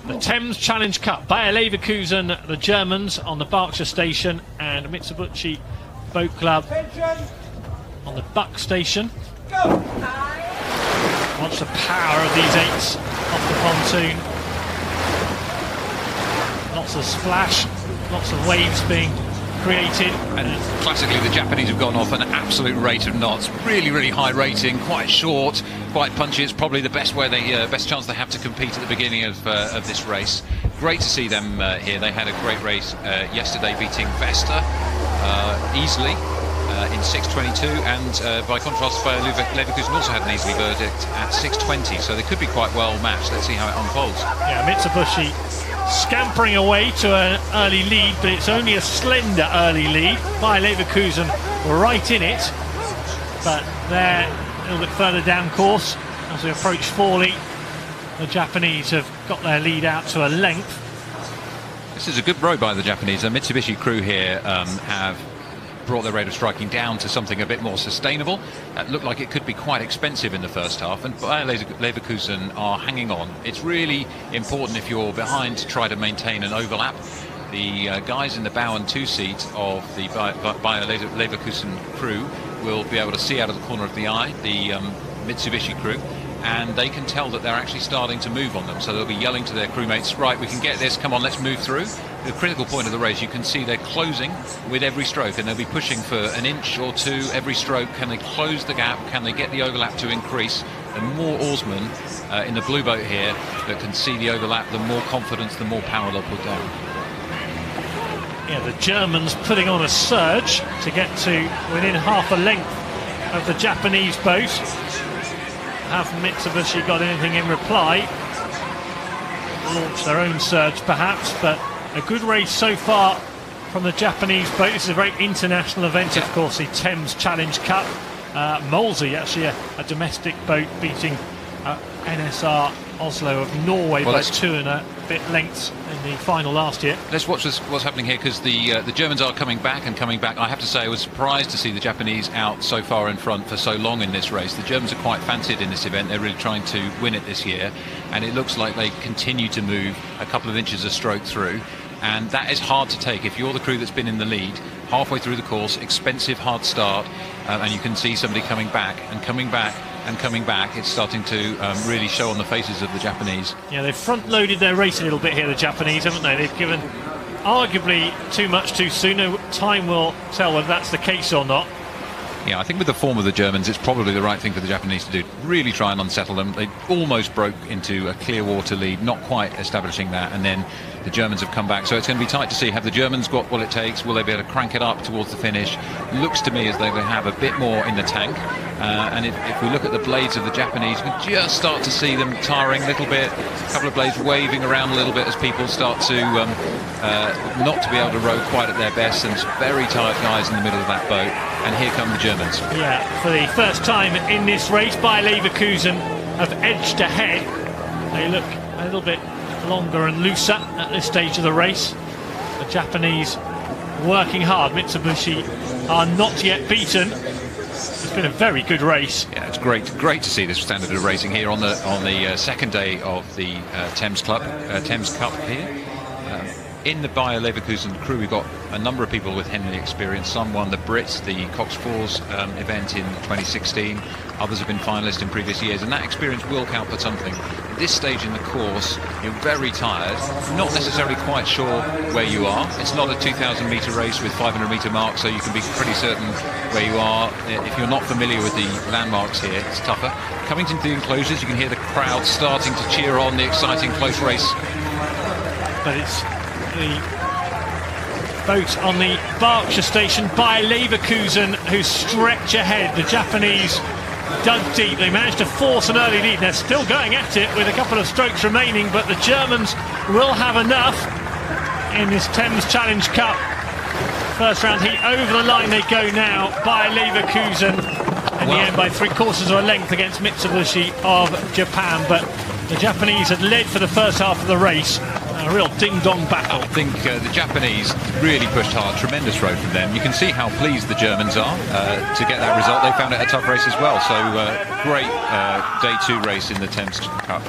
The Thames Challenge Cup, Bayer Leverkusen, the Germans on the Berkshire station, and Mitsubishi Boat Club on the Buck station. Watch the power of these eights off the pontoon. Lots of splash, lots of waves being created. And classically, the Japanese have gone off an absolute rate of knots. Really, really high rating, quite short, quite punchy. It's probably the best way best chance they have to compete at the beginning of this race. Great to see them here. They had a great race yesterday, beating Vesta easily in 6:22, and by contrast, Bayer Leverkusen also had an easy verdict at 6:20. So they could be quite well matched. Let's see how it unfolds. Yeah, Mitsubishi scampering away to an early lead, but it's only a slender early lead. Bayer Leverkusen were right in it, but they're a little bit further down course as we approach Forley. The Japanese have got their lead out to a length. This is a good row by the Japanese. The Mitsubishi crew here have brought their rate of striking down to something a bit more sustainable. That looked like it could be quite expensive in the first half, and Bayer Leverkusen are hanging on. It's really important if you're behind to try to maintain an overlap. The guys in the bow and two seat of the Bayer Leverkusen crew will be able to see out of the corner of the eye the Mitsubishi crew, and they can tell that they're actually starting to move on them, so they'll be yelling to their crewmates, right, we can get this, come on, let's move through. The critical point of the race, you can see they're closing with every stroke, and they'll be pushing for an inch or two every stroke. Can they close the gap? Can they get the overlap to increase? The more oarsmen in the blue boat here that can see the overlap, the more confidence, the more power they'll put down. Yeah, the Germans putting on a surge to get to within half a length of the Japanese boat. Have Mitsubishi got anything in reply? Launch their own surge perhaps, but a good race so far from the Japanese boat. This is a very international event, of course, the Thames Challenge Cup. Molesey, actually a domestic boat, beating NSR Oslo of Norway by 2 and a bit lengths in the final last year. Let's watch what's happening here, because the Germans are coming back. I have to say I was surprised to see the Japanese out so far in front for so long in this race. The Germans are quite fancied in this event. They're really trying to win it this year, and it looks like they continue to move a couple of inches a stroke through, and that is hard to take if you're the crew that's been in the lead halfway through the course. Expensive hard start, and you can see somebody coming back and coming back and coming back. It's starting to really show on the faces of the Japanese. Yeah, they've front-loaded their race a little bit here, the Japanese, haven't they? They've given arguably too much too soon. No, time will tell whether that's the case or not. Yeah, I think with the form of the Germans, it's probably the right thing for the Japanese to do. Really try and unsettle them. They almost broke into a clear water lead, not quite establishing that, and then the Germans have come back. So it's going to be tight to see. Have the Germans got what it takes? Will they be able to crank it up towards the finish? Looks to me as though they have a bit more in the tank. And if we look at the blades of the Japanese, we just start to see them tiring a little bit. A couple of blades waving around a little bit as people start to not to be able to row quite at their best, and some very tired guys in the middle of that boat. And here come the Germans. Yeah, for the first time in this race, Bayer Leverkusen have edged ahead. They look a little bit longer and looser at this stage of the race. The Japanese working hard. Mitsubishi are not yet beaten. It's been a very good race. Yeah, it's great to see this standard of racing here on the second day of the Thames Cup here. In the Bayer Leverkusen crew, we've got a number of people with Henley experience. Some won the Brits, the Cox Fours event in 2016. Others have been finalists in previous years, and that experience will count for something. At this stage in the course, you're very tired, not necessarily quite sure where you are. It's not a 2,000-metre race with 500-metre marks, so you can be pretty certain where you are. If you're not familiar with the landmarks here, it's tougher. Coming into the enclosures, you can hear the crowd starting to cheer on the exciting close race. But it's the boat on the Berkshire station, Bayer Leverkusen, who stretch ahead. The Japanese dug deep. They managed to force an early lead. They're still going at it with a couple of strokes remaining, but the Germans will have enough in this Thames Challenge Cup. First round heat over the line they go now. Bayer Leverkusen in the end by 3/4 of a length against Mitsubishi of Japan, but the Japanese had led for the first half of the race. A real ding-dong battle. I think the Japanese really pushed hard. Tremendous row from them. You can see how pleased the Germans are to get that result. They found it a tough race as well. So great day 2 race in the Thames Cup.